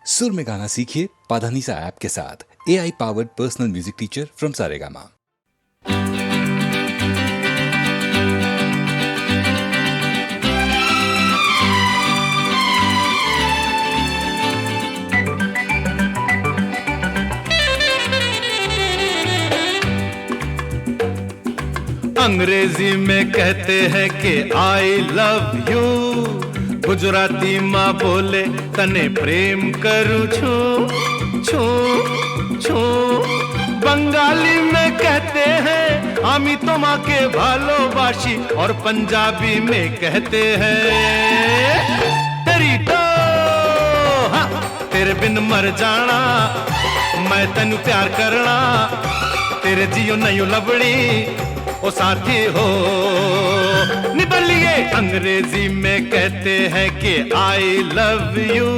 सुर में गाना सीखिए पाधानीसा ऐप के साथ। AI powered personal music teacher from Saregama. अंग्रेजी में कहते हैं कि आई लव यू, गुजराती माँ बोले तने प्रेम करूं छू छू छू, बंगाली में कहते हैं आमी तुम्हाके भालोबाशी, और पंजाबी में कहते हैं तेरी तो हाँ, तेरे बिन मर जाना, मैं तेनू प्यार करना, तेरे जियो नहीं लबड़ी ओ साथी हो निबलिए। अंग्रेजी में कहते हैं कि आई लव यू,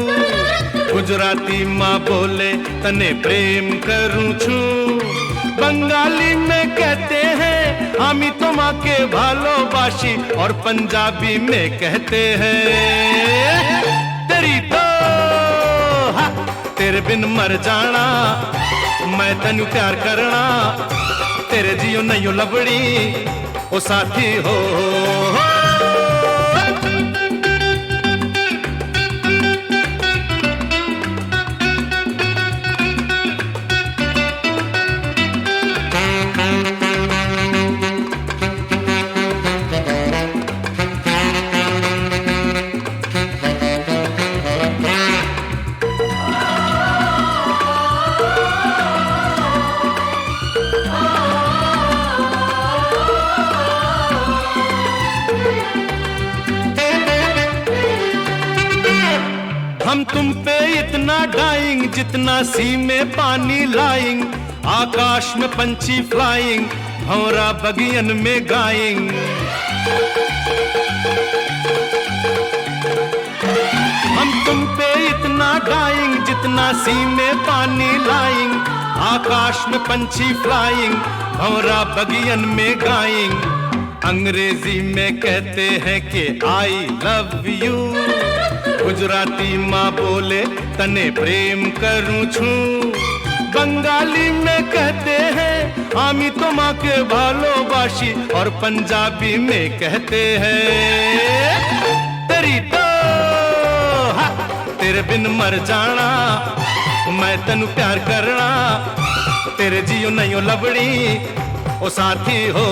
गुजराती माँ बोले तने प्रेम करूं छू, बंगाली में कहते हैं आमी तुम्हाके भालोबाशी, और पंजाबी में कहते हैं तेरी तो हाँ, तेरे बिन मर जाना, मैं तेनू प्यार करना, तेरे जियो नहीं लबड़ी ओ साथी हो। हम तुम पे इतना डाइंग जितना सी में पानी लाइंग, आकाश में पंछी फ्लाइंग, भंवरा बगियन में गाइंग। हम तुम पे इतना डाइंग जितना सी में पानी लाइंग, आकाश में पंछी फ्लाइंग, भंवरा बगियन में गाइंग। अंग्रेजी में कहते हैं कि आई लव यू, गुजराती माँ बोले तने प्रेम करूं छू, बंगाली में कहते हैं आमी तुम्हाके भालोबाशी, और पंजाबी में कहते हैं तेरी तो हाँ, तेरे बिन मर जाना, मैं तेनू प्यार करना, तेरे जियो नहीं लबड़ी ओ साथी हो।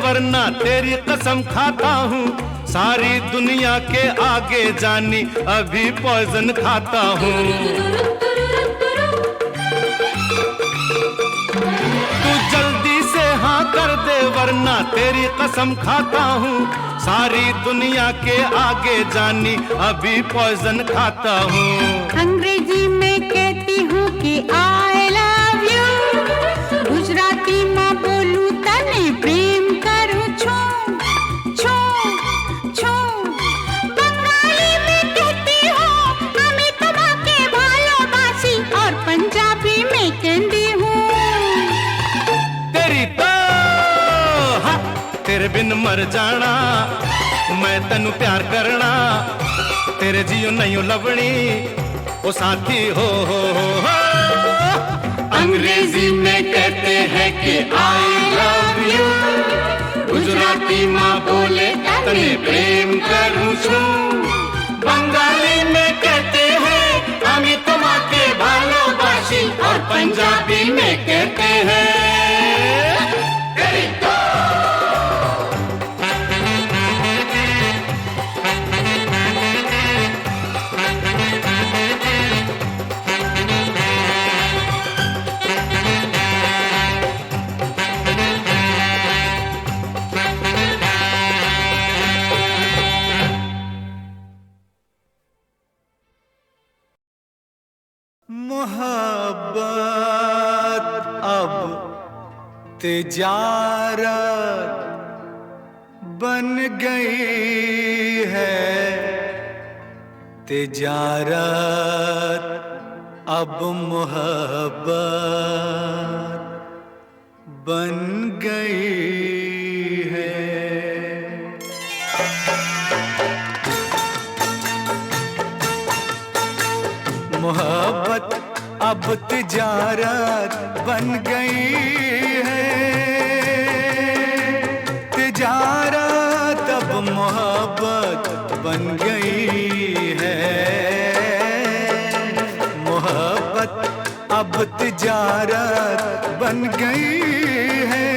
वरना तेरी कसम खाता हूँ, सारी दुनिया के आगे जानी अभी पॉइजन खाता हूँ। वरना तेरी कसम खाता हूँ, सारी दुनिया के आगे जानी अभी पॉइजन खाता हूँ। अंग्रेजी में कहती हूँ कि आई लव यू, गुजराती में बोलूं तने प्रेम करूं छू छू छू, बंगाली में कहती हूँ हमें तुम्हारे भालोबासी, और पंजाबी में कहती हूँ तेरी तो हाँ, तेरे बिन मर जाना, मैं तनु प्यार करना, तेरे जियो नहीं लवणी ओ साथी हो। अंग्रेजी में कहते हैं कि आई लव यू, गुजराती माँ बोले तने प्रेम करूं छू, बंगाली में कहते हैं हमें तुम्हारे भालोबासी, और पंजाबी में कहते हैं तेरी तो। मोहब्बत अब तिजारत बन गई है, तिजारत अब मोहब्बत बन गई है। मोहब्बत अब तिजारत बन गई है, तिजारत अब मोहब्बत बन गई है। मोहब्बत अब तिजारत बन गई है,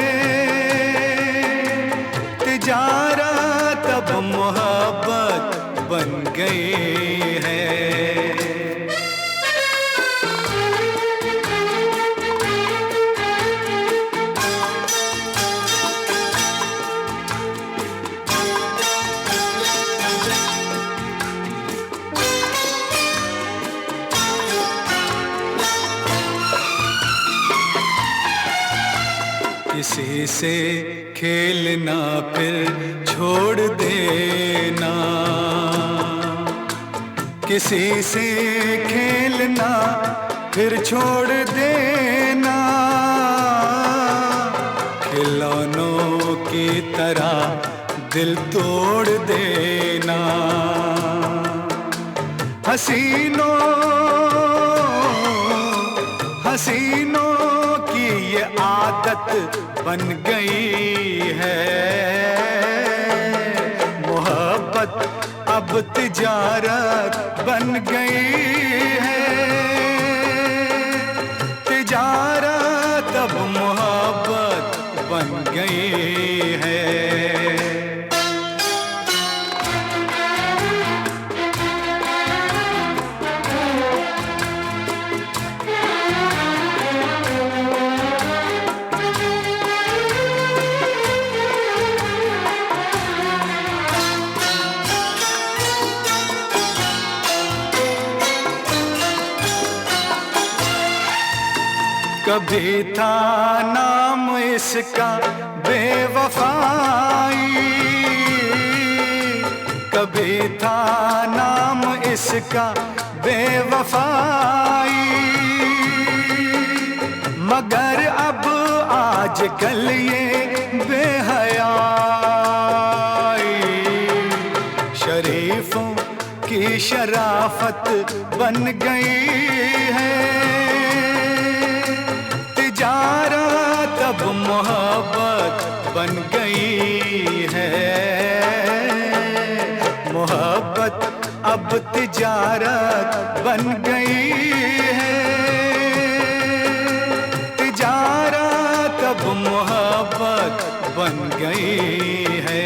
तिजारत अब मोहब्बत बन गई है। किसी से खेलना फिर छोड़ देना, किसी से खेलना फिर छोड़ देना, खिलौनों की तरह दिल तोड़ देना। हसीनों हसीनों की ये आदत बन गई है, मोहब्बत अब तिजारत बन गई है, तिजारत अब मोहब्बत बन गई है। कभी था नाम इसका बेवफाई, कभी था नाम इसका बेवफाई, मगर अब आजकल ये बेहयाई शरीफों की शराफत बन गई है, तिजारत अब मोहब्बत बन गई है, मोहब्बत अब तिजारत बन गई है, तिजारत अब मोहब्बत बन गई है।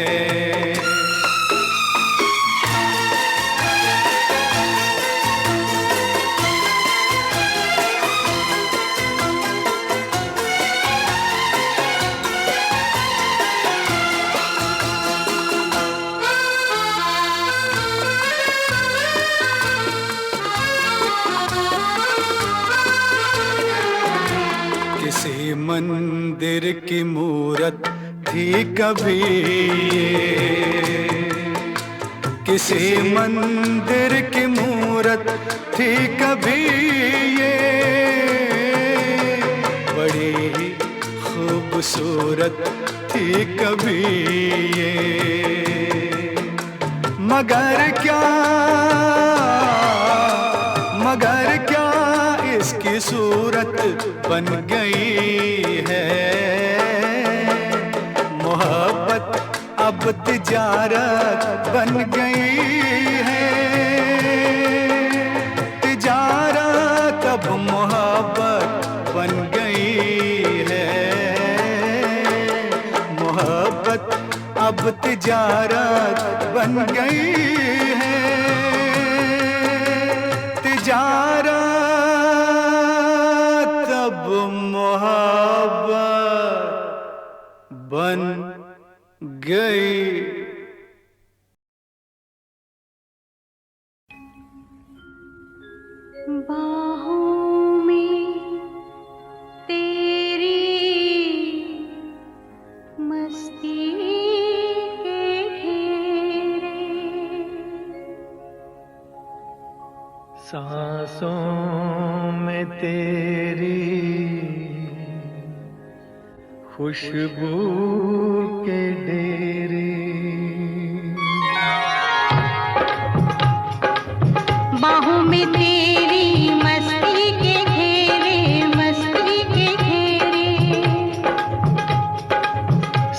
किसी मंदिर की मूरत थी कभी ये, किसी मंदिर की मूरत थी कभी ये, बड़ी ही खूबसूरत थी कभी ये, मगर क्या इसकी सूरत बन गई है मोहब्बत अब तिजारत बन गई है, तिजारत अब मोहब्बत बन गई है, मोहब्बत अब तिजारत बन गई है, तिजारत अब मोहब्बत बन गई। बाहों में तेरी मस्ती के घेरे, सांसों में तेरी खुशबू के डेरे, बाहों में तेरी मस्ती के घेरे, मस्ती के घेरे,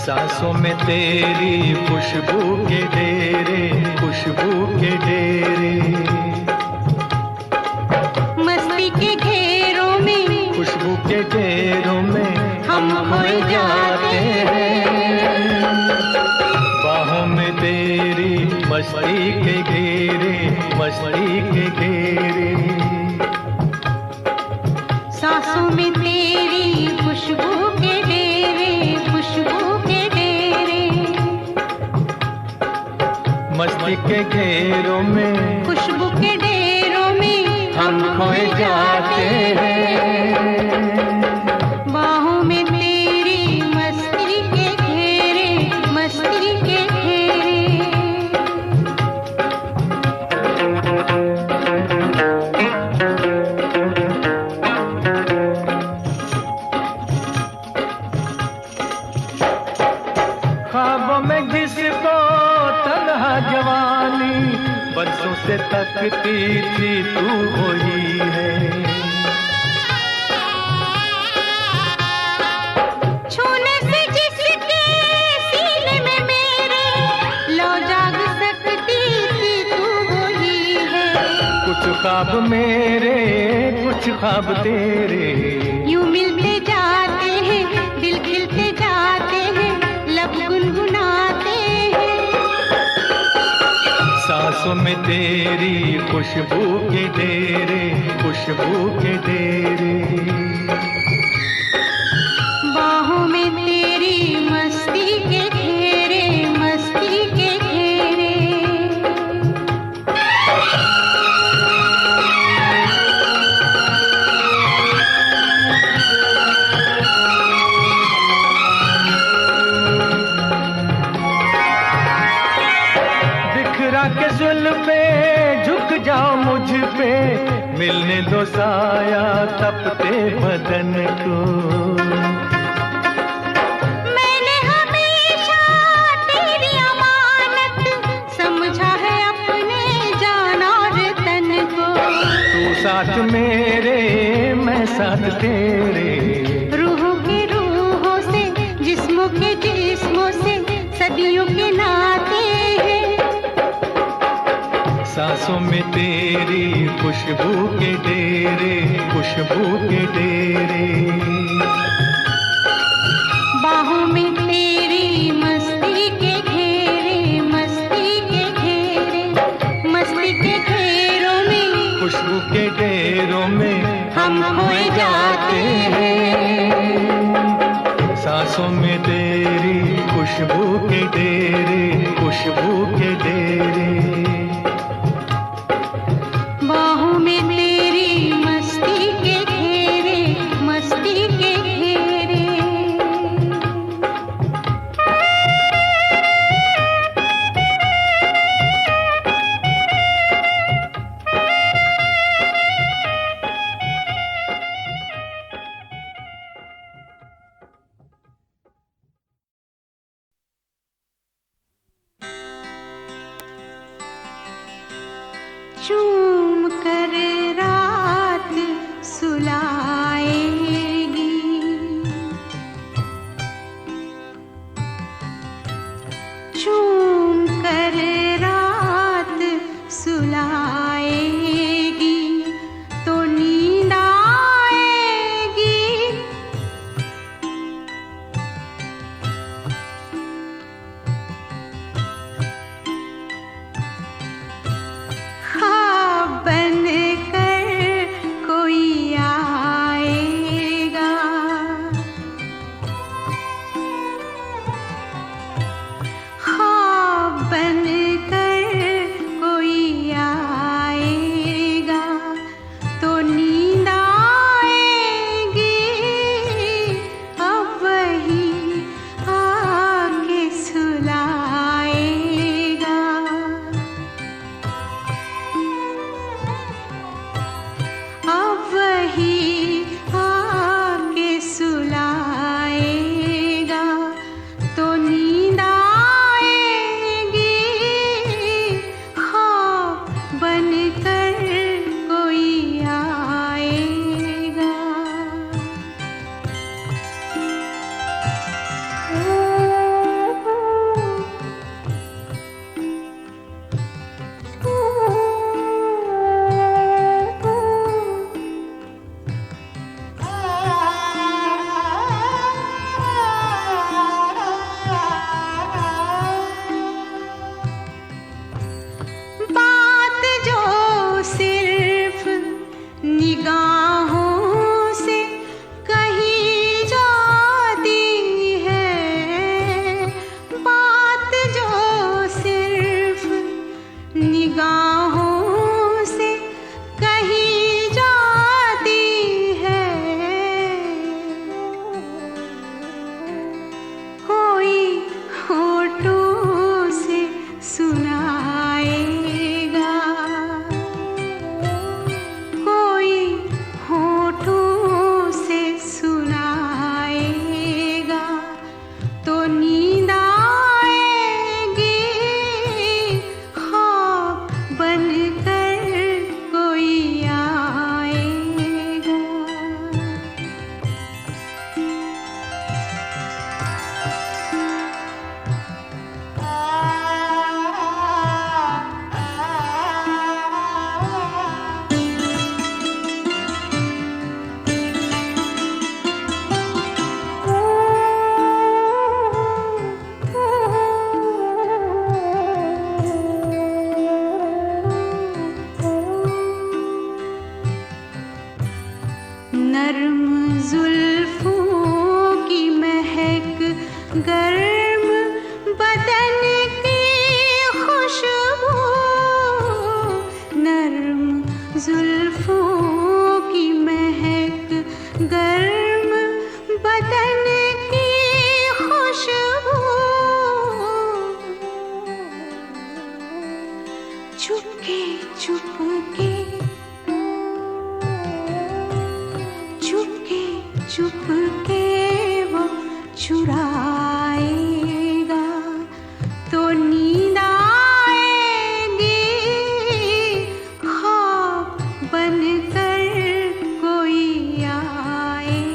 सांसों में तेरी खुशबू के डेरे, खुशबू के डेरे, मस्ती के घेरों में, खुशबू के घेरों में हम खोए जाते हैं, बाहों में तेरी मस्ती के घेरे, मस्ती के घेरे, सांसों में तेरी खुशबू के डेरे, खुशबू के डेरे, मस्ती के घेरों में, खुशबू के डेरों में हम खोए जाते हैं, बाहों में तेरी मस्ती के घेरे, मस्ती के घेरे। ख्वाबों में जिसको तन्हा जवानी बरसों से तकती थी तू वही है, छूने से जिसके सीने में मेरे लो जाग सकती थी तू वही है, कुछ ख्वाब मेरे कुछ ख्वाब तेरे, यूं मिलते जाते हैं, दिल खिलते जाते हैं, लब गुनगुनाते हैं, सांसों में तेरी खुशबू के डेरे, खुशबू के डेरे, बाहों में तेरी मस्ती के घेरे, मस्ती के घेरे। बिखरा के जुल्फे झुक जाओ मुझ पे, मिलने दो साया तपते बदन को, मैंने हमेशा तेरी अमानत समझा है अपने जान और तन को, तू साथ मेरे मैं साथ तेरे, रूहों के रूहों से, जिस्मों के जिस्मों से सदियों के नाते हैं, सांसों में तेरी खुशबू के डेरे, खुशबू के डेरे, बाहों में तेरी मस्ती के घेरे, मस्ती के घेरे, मस्ती के घेरों में खुशबू के डेरों में हम खोए जाते हैं, सांसों में तेरी खुशबू के डेरे, खुशबू के डेरे, बाहों में तेरी मस्ती के घेरे, मस्ती के घेरे। चूम कर रात सुलाएगी, चूम कर रात सुलाएगी तो नींद आएगी। ख्वाब बन कर कोई आएगा, ख्वाब बन कर कोई आएगा तो नींद आएगी। अब वही आके सुलाएगा, अब वही आके सुलाएगा तो नींद आएगी। ख्वाब बन कर कोई आएगा। बात जो सिर्फ निगाहों से कही जाती है, बात जो सिर्फ निगाहों से कही जाती है, कोई होठों से सुनाएगा, कोई होठों से सुनाएगा तो नींद आएगी। ख्वाब बन कर कोई आएगा। नर्म जुल्फों की महक, गर्म बदन की खुशबू, नर्म जुल्फों की महक, गर्म बदन की खुशबू, चुपके चुपके चुपके चुपके वो चुराएगा तो नींद आएगी। ख्वाब बन कर कोई आएगा।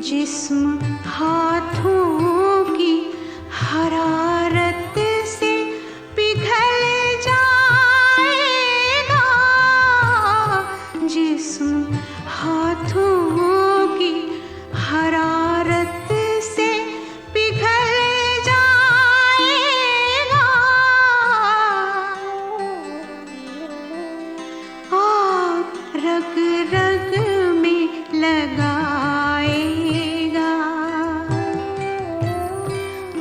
जिस्म हाथों की हरारत से पिघल जाएगा, जिस्म हाथों की हरारत से पिघल जाएगा। आग रग रग में लगाएगा,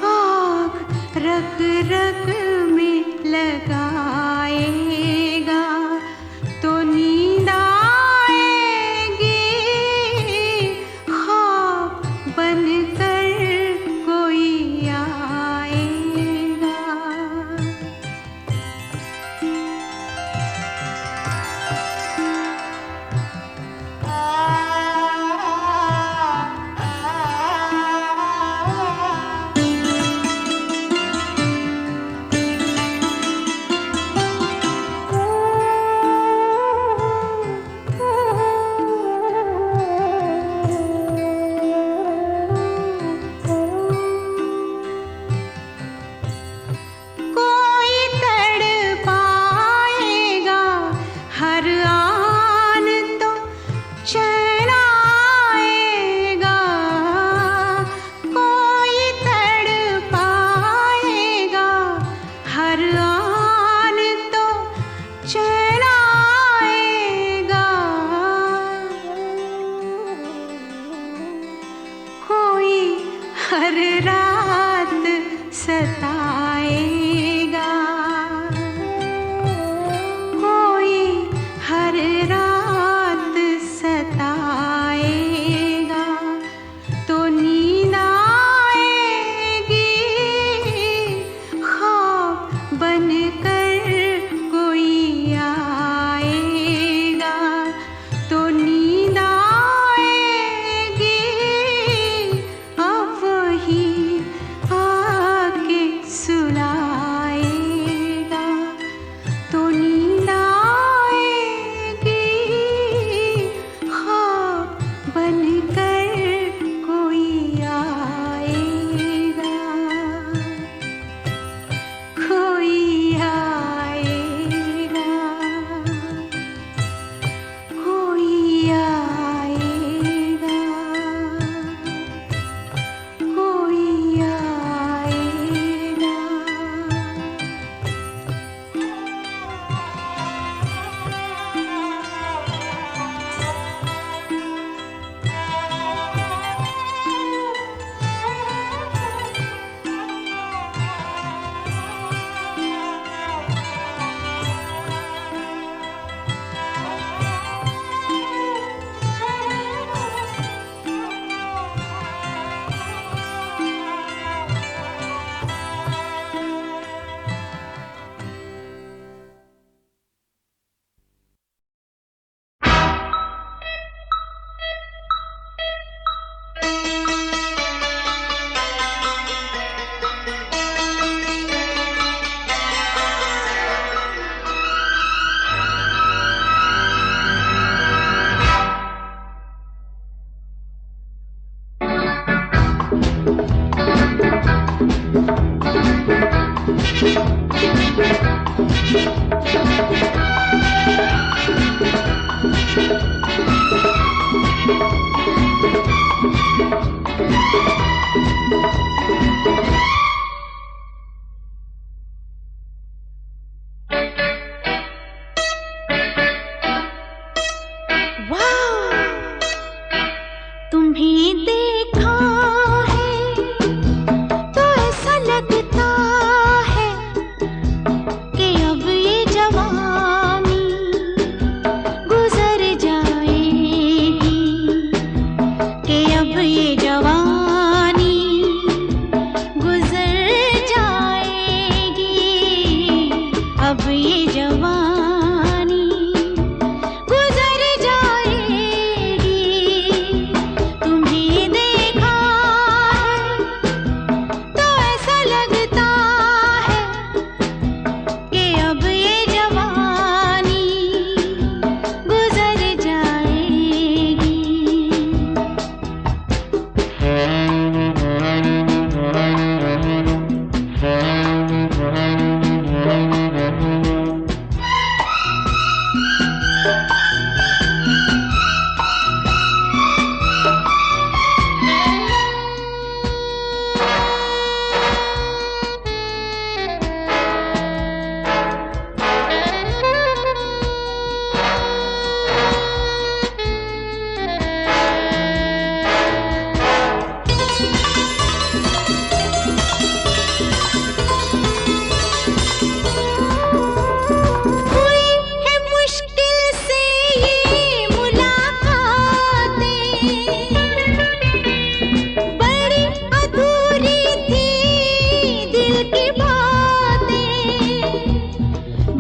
आग रग रग में लगाएगा तो नींद आएगी।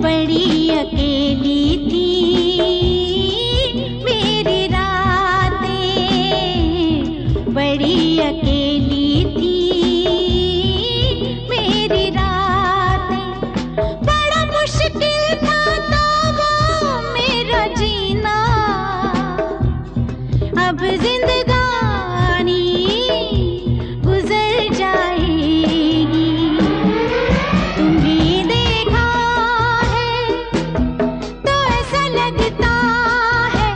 बड़ी अकेली थी मेरी रातें, बड़ी अकेली थी मेरी रातें। बड़ा मुश्किल था तो वो मेरा जीना, अब जिंदगानी गुजर जाएगी। तुम्हें देखा है तो ऐसा लगता है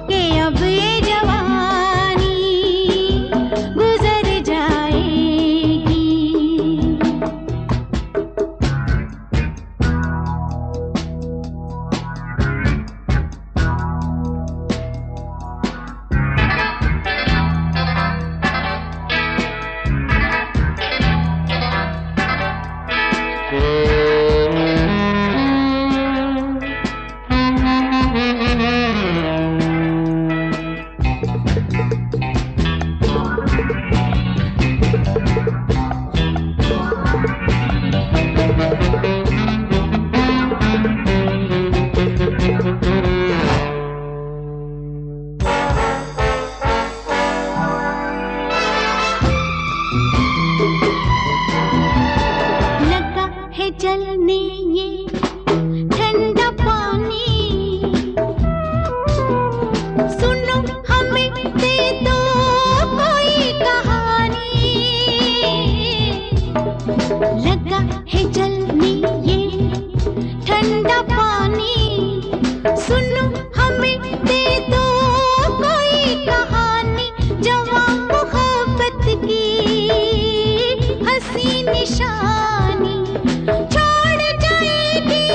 कि अब ये जवानी गुजर जाएगी। लगा है जलने ये ठंडा पानी, सुनो हमें दे दो कोई कहानी। लगा है जलने ये ठंडा पानी, सुनो हमें दे दो कोई कहानी। जवां मोहब्बत की हंसी निशानी छोड़ जाएगी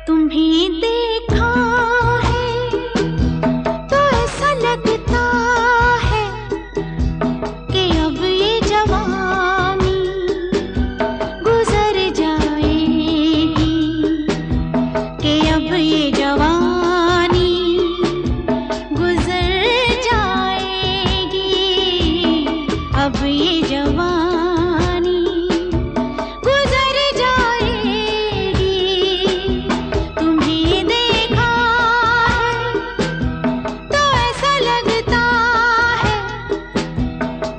तुम्हें देखा है तो ऐसा लगता है कि अब ये जवानी गुजर जाएगी, कि अब ये जवानी गुजर जाएगी, अब ये जवानी गुजर जाएगी। तुम्हें देखा है तो ऐसा लगता है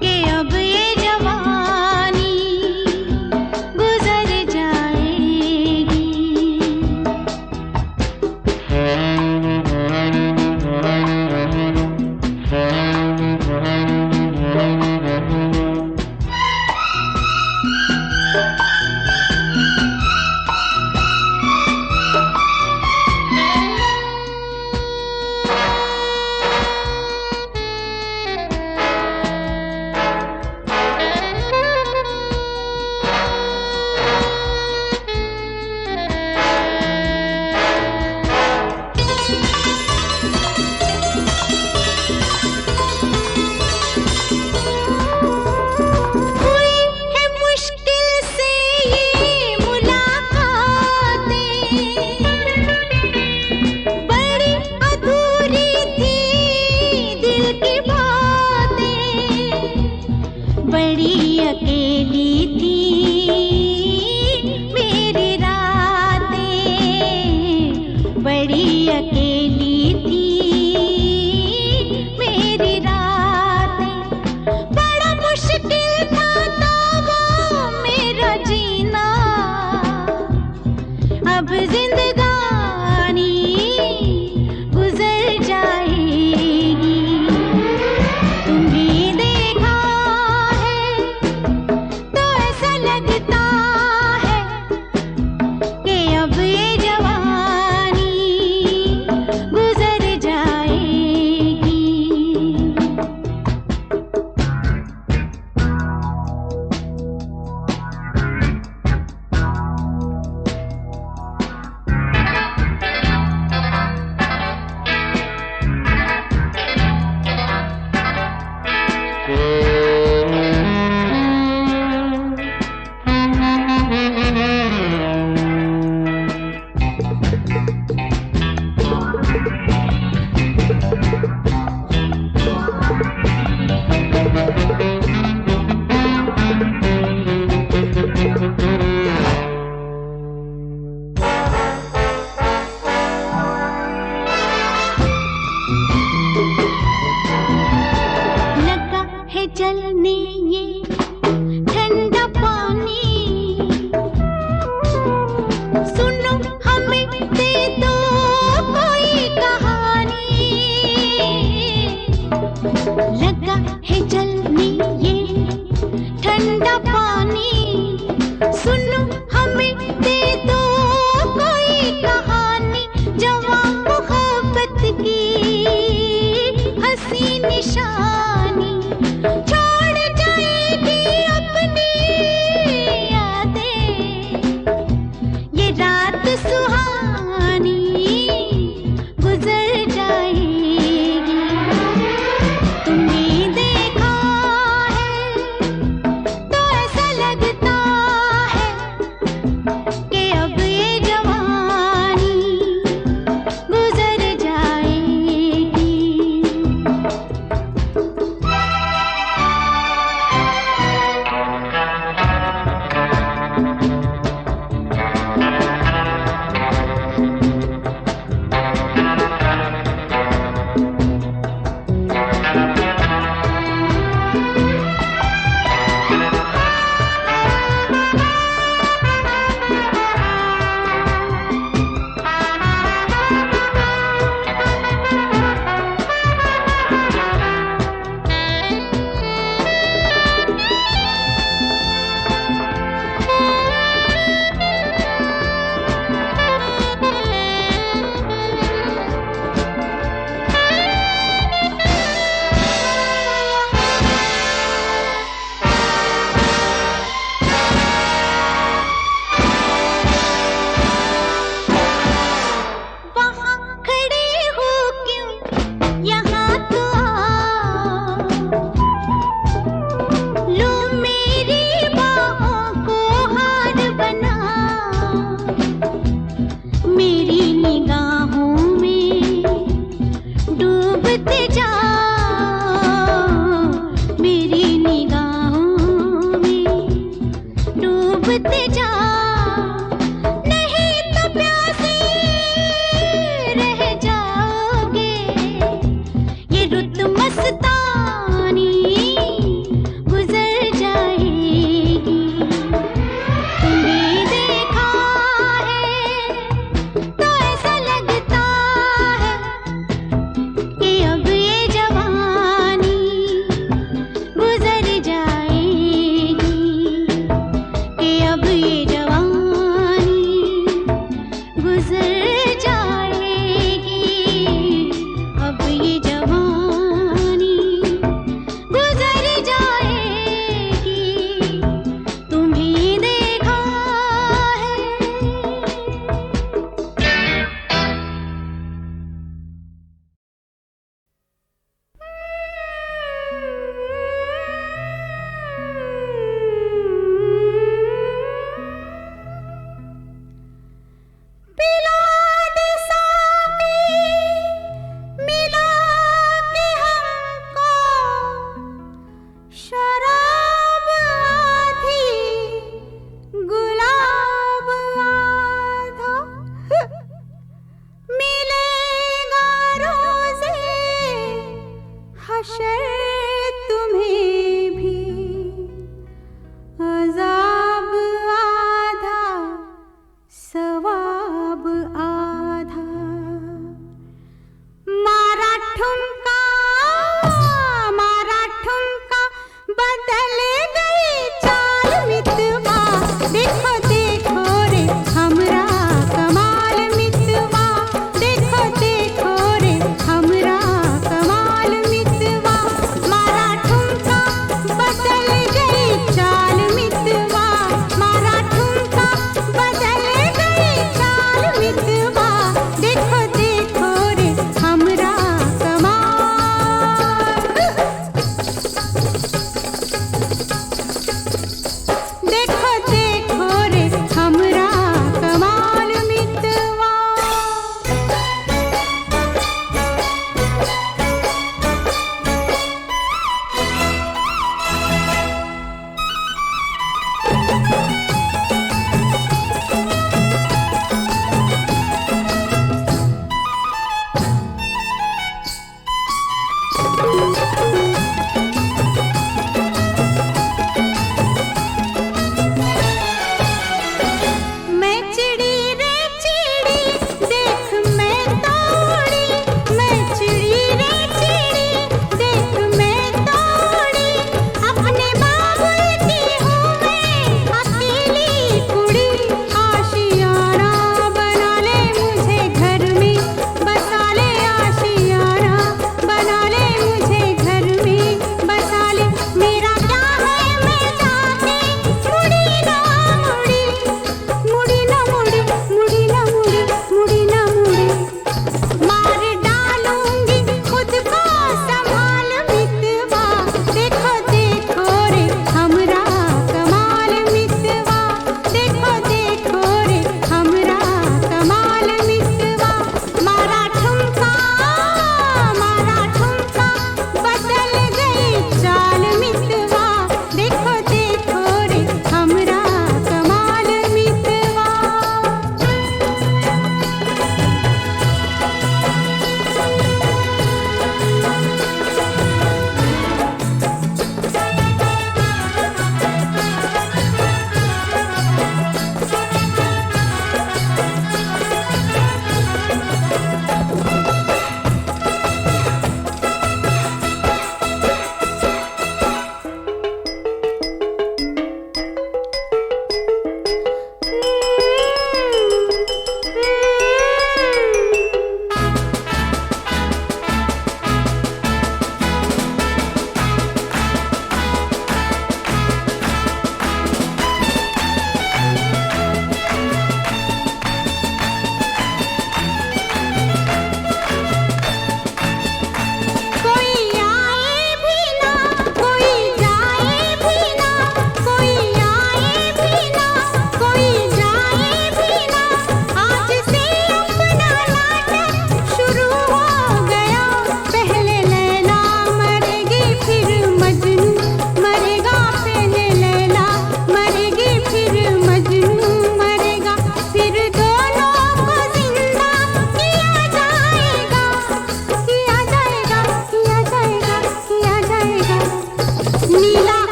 कि अब ये जवानी गुजर जाएगी। बड़ी अकेली थी मेरी रातें, बड़ी अकेली थी मेरी रातें। बड़ा मुश्किल था तो वो मेरा जीना, अब जिंदगानी गुजर जाएगी। तुम्हें देखा लगता है कि अब ये जवानी गुजर जाएगी। जलने ये ठंडा पानी, सुनो हमें दे दो कोई कहानी। लगा है जलने ये ठंडा पानी, सुनो हमें दे दो कोई कहानी। जवां मोहब्बत की हंसी निशानी, छोड़ जाएगी अपनी यादें ये रात सुहानी गुजर जाएगी। तुमने देखा है तो ऐसा लगता है कि अब ये जवानी गुजर जाएगी।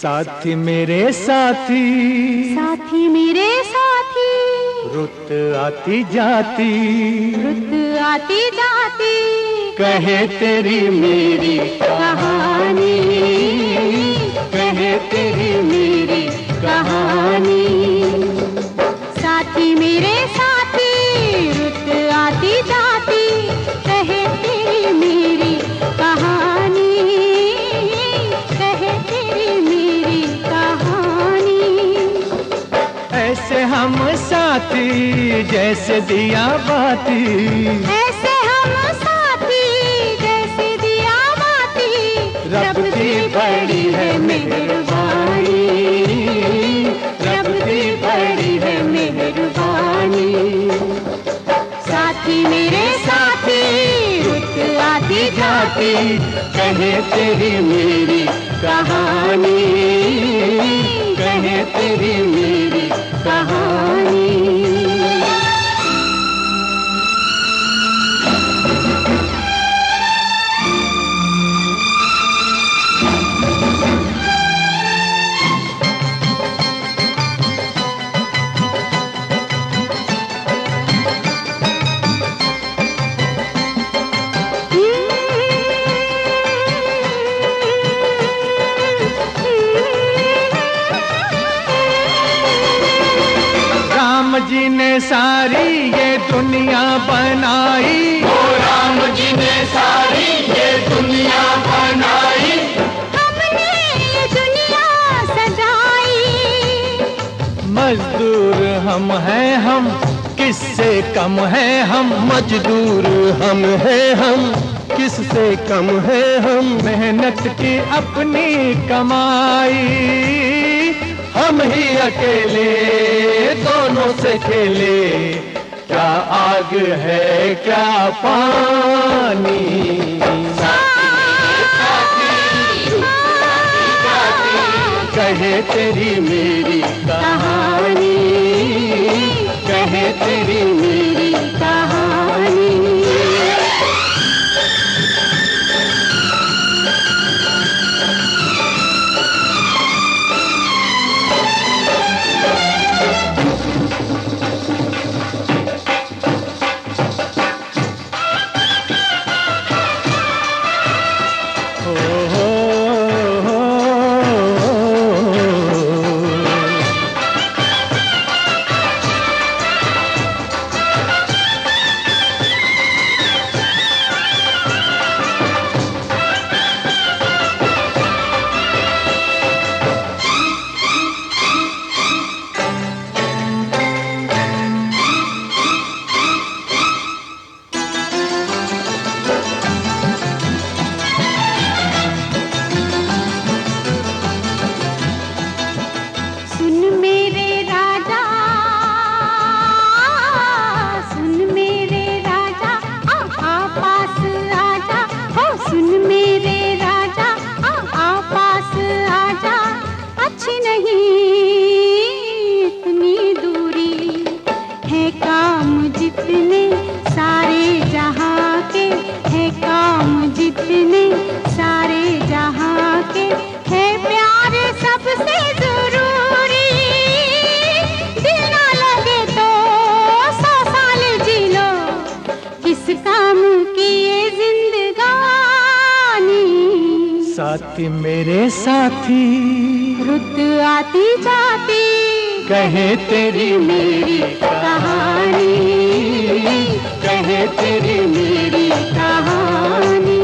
साथी मेरे साथी, साथी मेरे साथी, रुत आती जाती, रुत आती जाती, कहे तेरी मेरी कहानी, कहे तेरी मेरी कहानी। साथी मेरे साथी, रुत आती जाती, कहे तेरी मेरी कहानी, कहे तेरी मेरी कहानी। ऐसे हम साथी जैसे दिया बाती, ऐसे हम साथी जैसे दिया बाती, रब की बड़ी है मेहरबानी, रब की बड़ी है मेहरबानी। साथी मेरे साथी, रुत आती जाती, कहे तेरी मेरी कहानी, कहे तेरी मेरी कहानी। राम जी ने सारी ये दुनिया बनाई, ओ राम जी ने सारी ये दुनिया बनाई, हमने ये दुनिया सजाई। मजदूर हम हैं हम, किससे कम है हम, मजदूर हम हैं हम, किससे कम है हम, मेहनत की अपनी कमाई, हम ही अकेले दोनों से खेले, क्या आग है क्या पानी। कहे तेरी मेरी कहानी, कहे तेरी मेरी कहानी। साथी मेरे साथी, रुत आती जाती, कहे तेरी मेरी कहानी, कहे तेरी मेरी कहानी।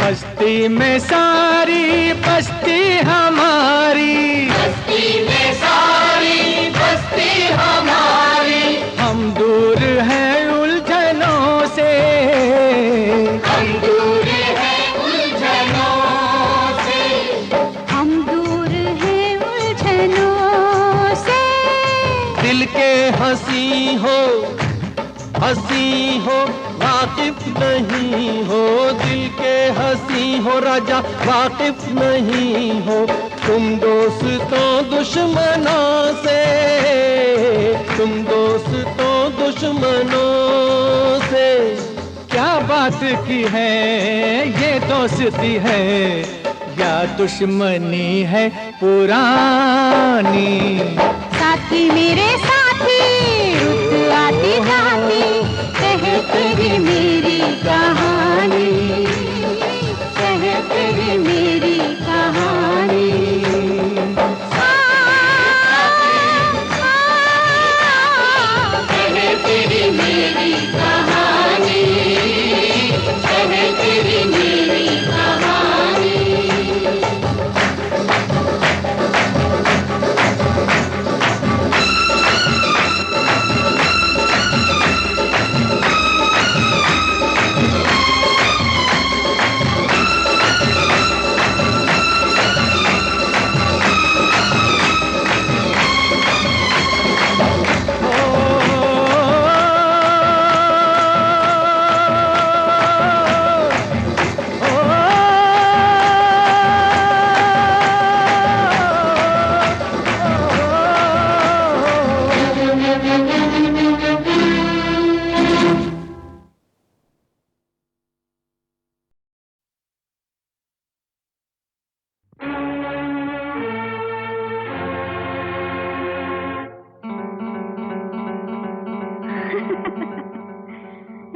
मस्ती में सारी बस्ती हमारी, बस्ती में सारी बस्ती हमारी। के हंसी हो वाकिफ नहीं हो, दिल के हंसी हो राजा वाकिफ नहीं हो। तुम दोस्तों दुश्मनों से, तुम दोस्तों दुश्मनों से क्या बात की है, ये दोस्ती है या दुश्मनी है पुरानी। साथी मेरे साथी रुत आती जाती, कहे तेरी मेरी कहानी, कहे तेरी मेरी कहानी। कहे तेरी मेरी कहानी, कहे तेरी मेरी कहानी।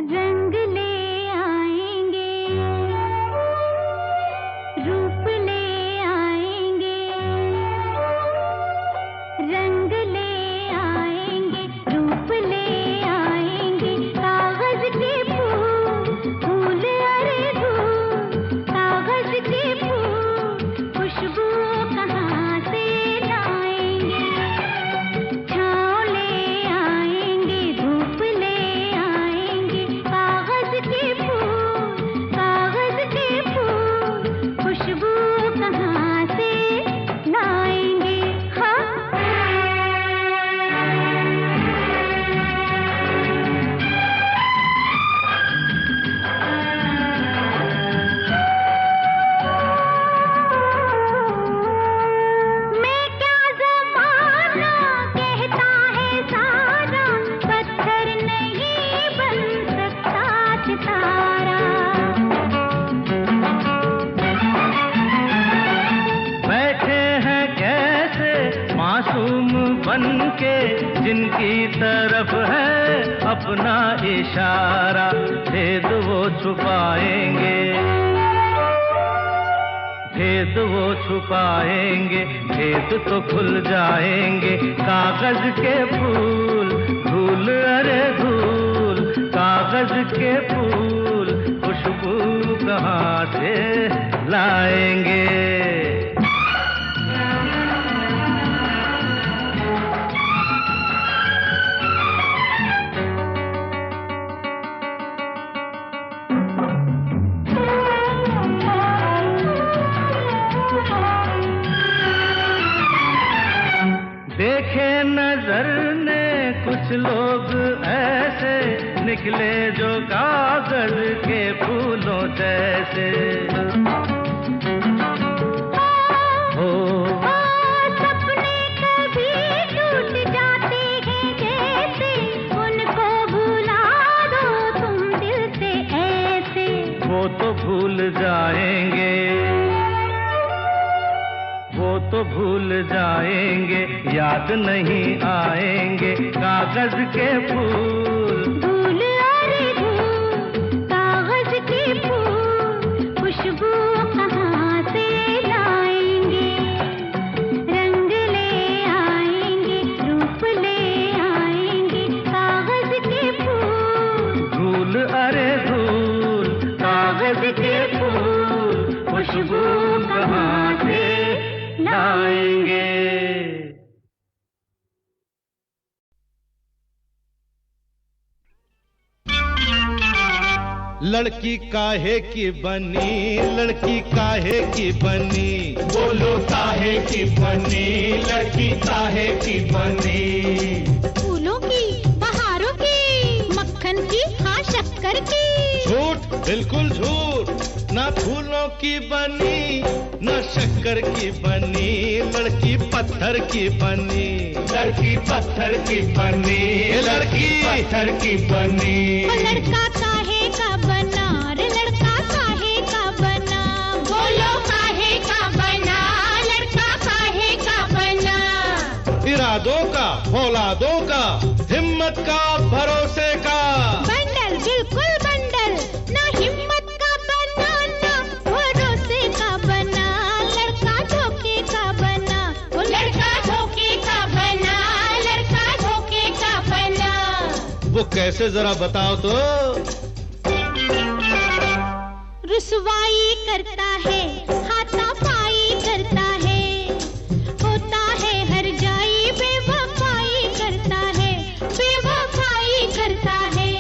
रंग ले आएंगे, रूप ले आएंगे, रंग ले आएंगे, रूप ले आएंगे। कागज के फूल फूल अरे फूल, कागज के फूल खुशबू कहाँ से लाएंगे। छाँव ले आएंगे, धूप ले आएंगे, कागज के फूल खुशबू कहाँ से लाएंगे। हाँ मैं क्या ज़माना कहता है सारा, पत्थर नहीं बन सकता सितारा। बैठे हैं कैसे मासूम बन के, जिनकी तरफ है अपना इशारा, भेद वो छुपाएंगे, भेद वो छुपाएंगे, भेद तो खुल जाएंगे। कागज के फूल धूल अरे धूल, कागज के फूल खुशबू कहाँ से लाएंगे। देखे नजर ने कुछ लोग ऐसे, निकले जो कागज के फूलों जैसे। हो सपने कभी टूट जाते हैं जैसे, उनको भुला दो तुम दिल से ऐसे। वो तो भूल जाएंगे, वो तो भूल जाएंगे, याद नहीं आएंगे कागज के फूल। धूल अरे धूल, कागज के फूल खुशबू कहाँ से लाएंगे। रंग ले आएंगे, रूप ले आएंगे, कागज के फूल। धूल अरे धूल, कागज के फूल खुशबू कहाँ से लाएंगे। लड़की काहे की बनी, लड़की काहे की बनी, बोलो काहे की बनी, लड़की काहे की बनी। फूलों की, बहारों की, मक्खन की, हाँ शक्कर की। झूठ, बिल्कुल झूठ। ना फूलों की बनी, ना शक्कर की बनी, लड़की पत्थर की बनी, लड़की पत्थर की बनी, लड़की पत्थर की बनी। और लड़का काहे का बना रे, लड़का काहे का बना, बोलो काहे का बना, लड़का काहे का बना। इरादों का, फौलादों का, हिम्मत का, भरोसे का। बंडल, बिल्कुल बंडल, ना हिम्मत का बना, ना भरोसे का बना, लड़का धोखे का बना, वो लड़का धोखे का बना, लड़का धोखे का बना। वो कैसे जरा बताओ तो। रुसवाई करता है, हाथापाई करता है, होता है हर जाई, बेवफाई करता है, बेवफाई करता है।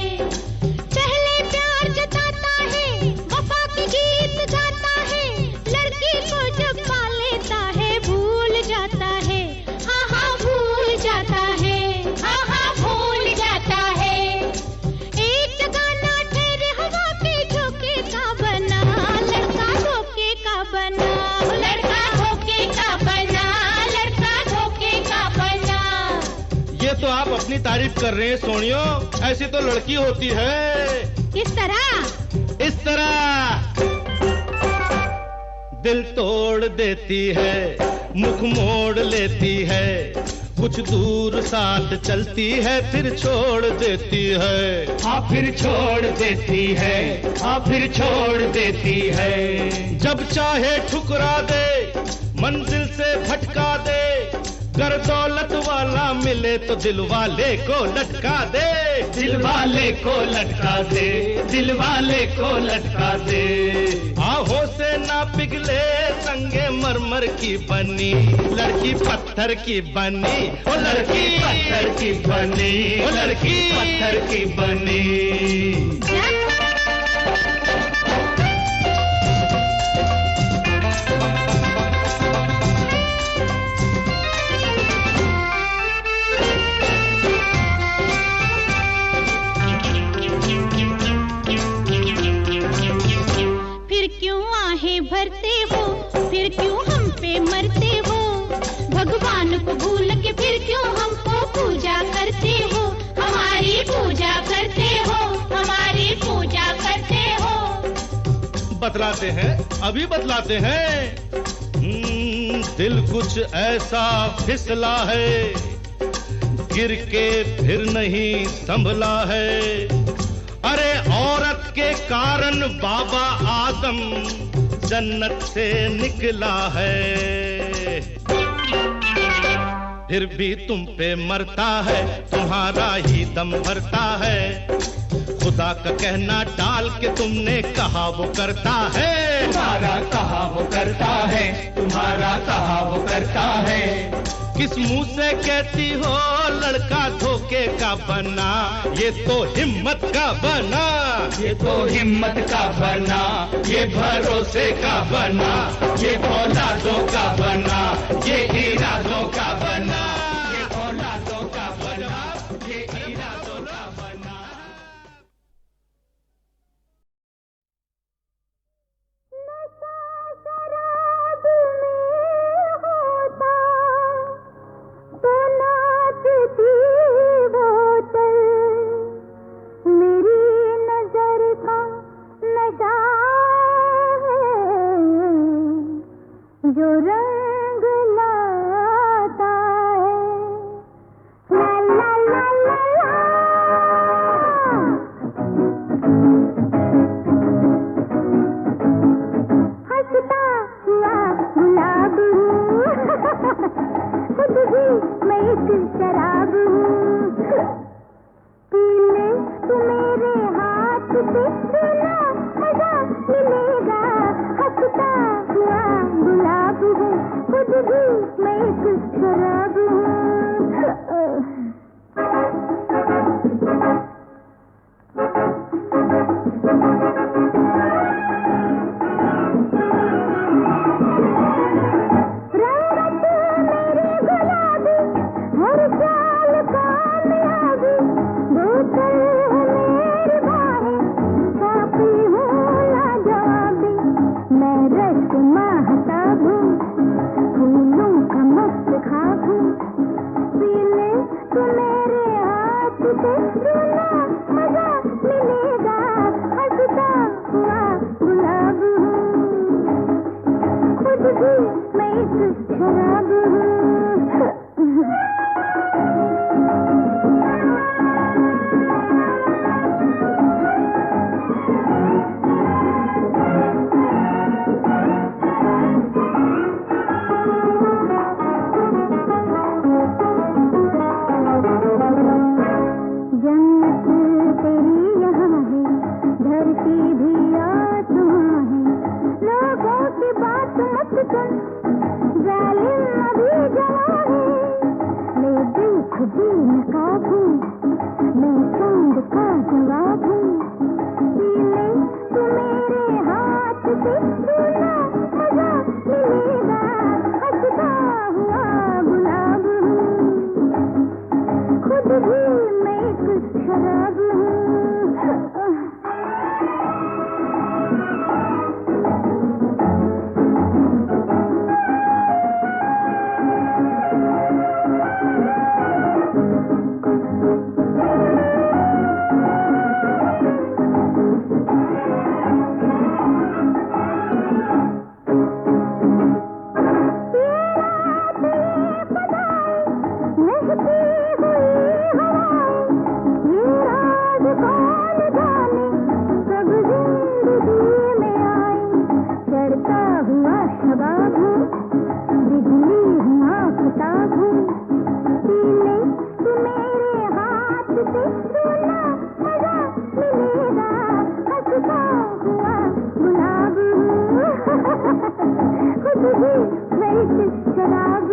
पहले प्यार जताता है, वफा के गीत गाता है, लड़की को जब पा लेता है भूल जाता है, हाँ हाँ भूल जाता है, हाँ हाँ भूल जाता है। एक जगह ना ठहरे, हवा के झोंके का बना, लड़का धोखे का बना, लड़का धोखे का बना, लड़का धोखे का बना। ये तो आप अपनी तारीफ कर रहे हैं सोनियो, ऐसी तो लड़की होती है। इस तरह इस तरह दिल तोड़ देती है, मुख मोड़ लेती है, कुछ दूर साथ चलती है, फिर छोड़ देती है। हाँ फिर छोड़ देती है, हाँ फिर छोड़ देती है। जब चाहे ठुकरा दे, मंजिल से भटका दे, गर दौलत वाला मिले तो दिल वाले को लटका दे, दिल वाले को लटका दे, दिल वाले को लटका दे। आहों से ना पिघले संगे मरमर की बनी, लड़की पत्थर की बनी, ओ लड़की पत्थर की बनी, ओ लड़की पत्थर की बनी। फिर क्यों आहें भरते हो, फिर क्यों हम पे मरते हो, भगवान को भूल के फिर क्यों हमको पूजा करते हो, हमारी पूजा करते हो, हमारी पूजा करते हो। बतलाते हैं, अभी बतलाते हैं। दिल कुछ ऐसा फिसला है, गिर के फिर नहीं संभला है। अरे औरत के कारण बाबा आदम जन्नत से निकला है, फिर भी तुम पे मरता है, तुम्हारा ही दम भरता है। खुदा का कहना डाल के तुमने कहा वो करता है, तुम्हारा कहा वो करता है, तुम्हारा कहा वो करता है। किस मुंह से कहती हो लड़का धोखे का बना, ये तो हिम्मत का बना, ये तो हिम्मत का बना, ये भरोसे का बना, ये औलादों का बना, ये इरादों का बना, ये औलादों का बना, ये इरादों का बना। जो रंग लाता है, ला ला ला ला ला। हंसता हुआ गुलाब हूँ, खुद भी मैं एक शराब हूँ। पी ले तू मेरे हाथ से, सुना मजा मिलेगा। हंसता हुआ गुलाब हूँ, खुद भी मैं एक शराब हूँ। हवा हूँ, बिजली हूँ, आफताब हूँ, पी ले तू मेरे हाथ से, सोना मजा मिलेगा, हंसता हुआ गुलाब हूँ, खुद भी मैं एक शराब